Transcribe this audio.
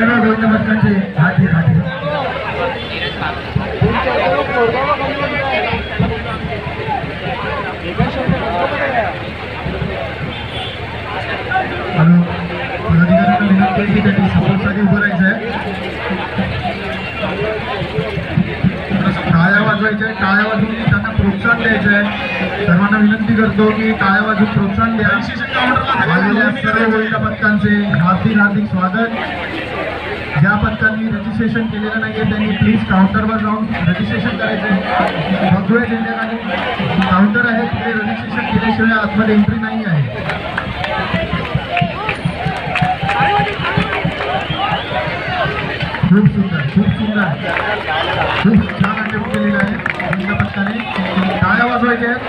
सर्व गोविंद भक्तांचे हाती हाती पदाधिकाऱ्यांना विनंती आहे की त्यांनी सपोर्टसाठी उभं राहायचं आहे. टाळ्या वाजवायच्या आहे, टाळ्या वाजवून त्यांना प्रोत्साहन द्यायचं आहे. सर्वांना विनंती करतो की टाळ्या वाजवून प्रोत्साहन द्या. सर्व गोविंद भक्तांचे हार्दिक हार्दिक स्वागत. ज्या पथकांनी रजिस्ट्रेशन केलेलं नाहीये त्यांनी प्लीज काउंटरवर जाऊन रजिस्ट्रेशन करायचं. भगवे झेंड्याखाली काउंटर आहे, तिथे रजिस्ट्रेशन केल्याशिवाय आतमध्ये एंट्री नाही आहे. खूप सुंदर खूप सुंदर खूप छान अटेम्प्ट केलेलं आहे गोविंद पथकाने. टाळ्या वाजवायच्या आहेत.